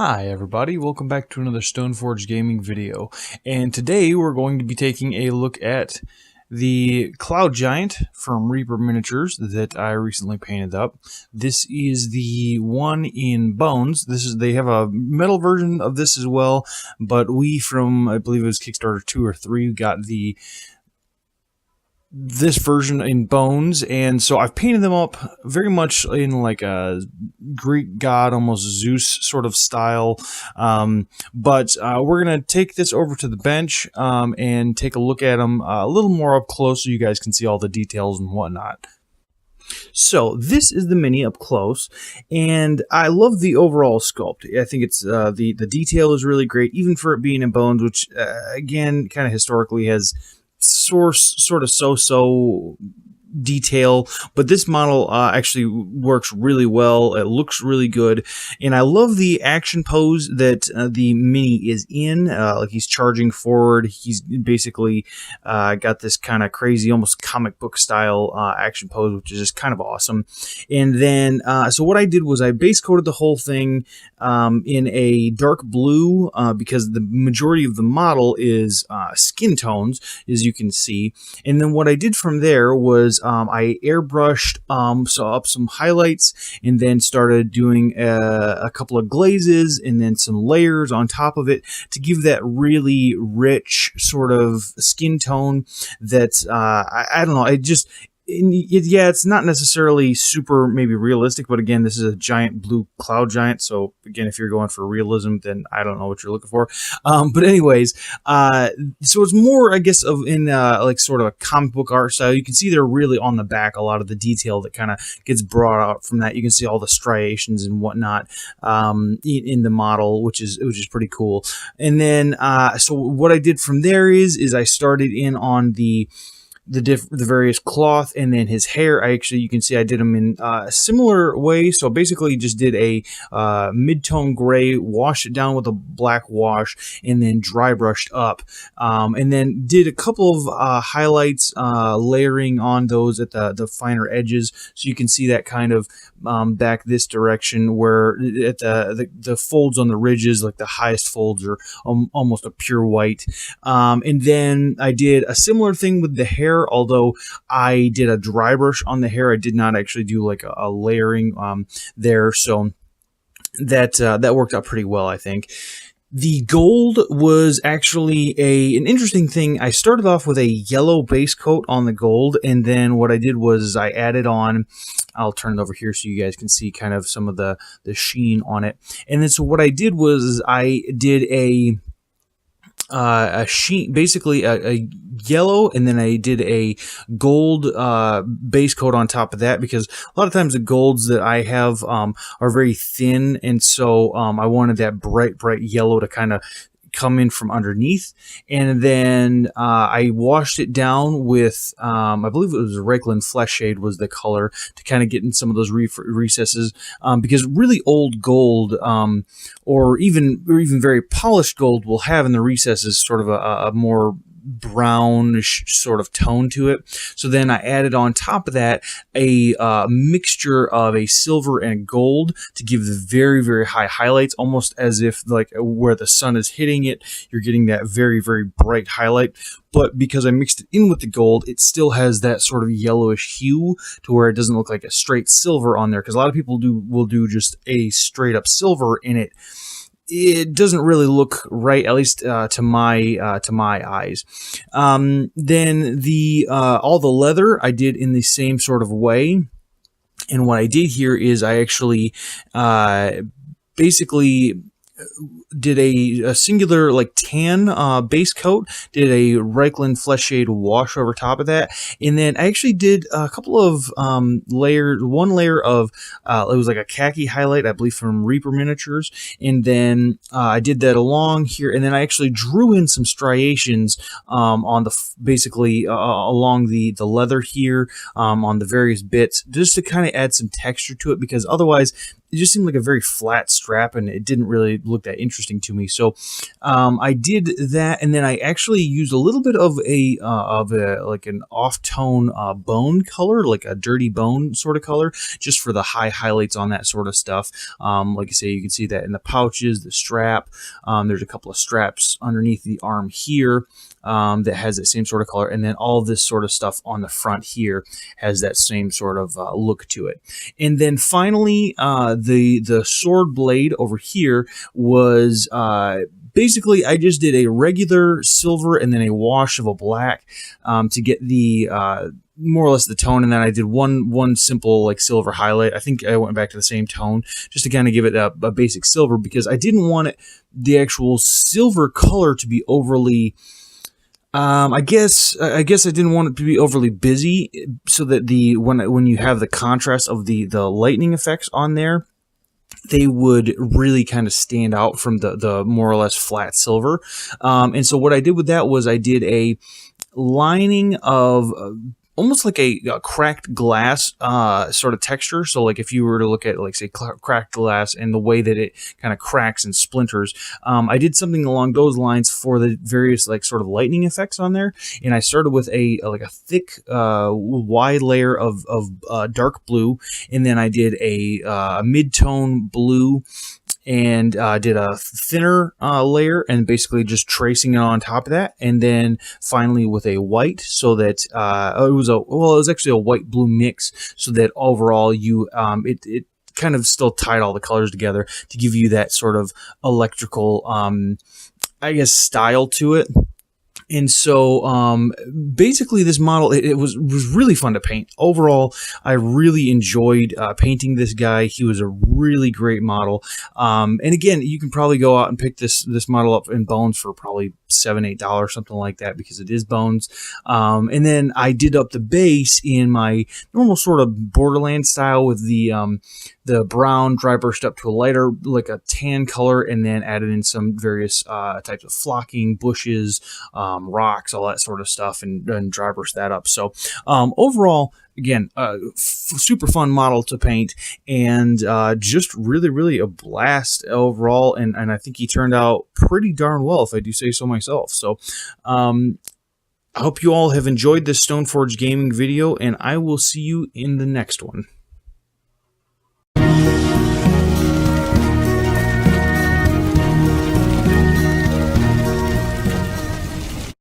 Hi everybody, welcome back to another Stoneforge Gaming video, and today we're going to be taking a look at the Cloud Giant from Reaper Miniatures that I recently painted up. This is the one in Bones. They have a metal version of this as well, but we from, I believe it was Kickstarter 2 or 3, got this version in Bones, and so I've painted them up very much in like a Greek god, almost Zeus sort of style, but we're going to take this over to the bench and take a look at them a little more up close so you guys can see all the details and whatnot. So this is the mini up close, and I love the overall sculpt. I think it's the detail is really great, even for it being in Bones, which again kind of historically has sort of so detail, but this model actually works really well. It looks really good, and I love the action pose that the mini is in. Like he's charging forward. He's basically got this kind of crazy, almost comic book style action pose, which is just kind of awesome. And then, so what I did was I base coated the whole thing in a dark blue because the majority of the model is skin tones, as you can see. And then what I did from there was I airbrushed up some highlights, and then started doing a couple of glazes and then some layers on top of it to give that really rich sort of skin tone that I don't know, yeah, it's not necessarily super maybe realistic, but again, this is a giant blue cloud giant, so again, if you're going for realism, then I don't know what you're looking for. But anyways, so it's more, I guess, of in like sort of a comic book art style. You can see they're really on the back, a lot of the detail that kind of gets brought out from that. You can see all the striations and whatnot in the model, which is pretty cool. And then so what I did from there is I started in on the various cloth, and then his hair. You can see I did them in a similar way. So basically just did a mid-tone gray, washed it down with a black wash, and then dry brushed up, and then did a couple of highlights, layering on those at the finer edges, so you can see that kind of back this direction, where at the folds on the ridges, like the highest folds, are almost a pure white. And then I did a similar thing with the hair, although I did a dry brush on the hair. I did not actually do like a layering there, so that worked out pretty well, I think. The gold was actually an interesting thing. I started off with a yellow base coat on the gold, and then what I did was I added on, I'll turn it over here so you guys can see kind of some of the sheen on it. And then so what I did was I did a sheen, basically a yellow, and then I did a gold base coat on top of that, because a lot of times the golds that I have are very thin, and so I wanted that bright yellow to kind of come in from underneath. And then I washed it down with I believe it was Reikland Flesh Shade was the color, to kind of get in some of those recesses, because really old gold or even very polished gold will have in the recesses sort of a more brownish sort of tone to it. So then I added on top of that a mixture of a silver and gold to give the very high highlights, almost as if like where the sun is hitting it, you're getting that very bright highlight. But because I mixed it in with the gold, it still has that sort of yellowish hue to where it doesn't look like a straight silver on there, because a lot of people will do just a straight up silver in it. It doesn't really look right, at least to my eyes. Then all the leather I did in the same sort of way, and what I did here is I actually basically did a singular like tan base coat, did a Reikland Flesh Shade wash over top of that, and then I actually did a couple of layers. One layer of it was like a khaki highlight, I believe from Reaper Miniatures, and then I did that along here, and then I actually drew in some striations on basically along the leather here, on the various bits, just to kind of add some texture to it, because otherwise it just seemed like a very flat strap, and it didn't really look that interesting to me. So I did that, and then I actually used a little bit of a like an off-tone bone color, like a dirty bone sort of color, just for the high highlights on that sort of stuff. Like I say, you can see that in the pouches, the strap. There's a couple of straps underneath the arm here that has that same sort of color, and then all this sort of stuff on the front here has that same sort of look to it. And then finally, the sword blade over here was basically, I just did a regular silver and then a wash of a black to get the more or less the tone, and then I did one simple like silver highlight. I think I went back to the same tone just to kind of give it a basic silver, because I didn't want the actual silver color to be overly I guess I didn't want it to be overly busy, so that when you have the contrast of the lightning effects on there, they would really kind of stand out from the more or less flat silver. And so what I did with that was I did a lining of almost like a cracked glass sort of texture. So like if you were to look at, like, say, cracked glass and the way that it kind of cracks and splinters, I did something along those lines for the various like sort of lightning effects on there. And I started with a thick wide layer of dark blue, and then I did a mid-tone blue, and did a thinner layer, and basically just tracing it on top of that, and then finally with a white, so that it was actually a white blue mix, so that overall it kind of still tied all the colors together to give you that sort of electrical I guess style to it. And so basically this model, it was really fun to paint. Overall, I really enjoyed painting this guy. He was a really great model. And again, you can probably go out and pick this model up in Bones for probably $7, $8, something like that, because it is Bones. And then I did up the base in my normal sort of Borderlands style with the brown dry brushed up to a lighter, like a tan color, and then added in some various types of flocking, bushes, rocks, all that sort of stuff, and dry brush that up. So overall, again, super fun model to paint, and just really a blast overall, and I think he turned out pretty darn well, if I do say so myself. So I hope you all have enjoyed this Stoneforge Gaming video, and I will see you in the next one.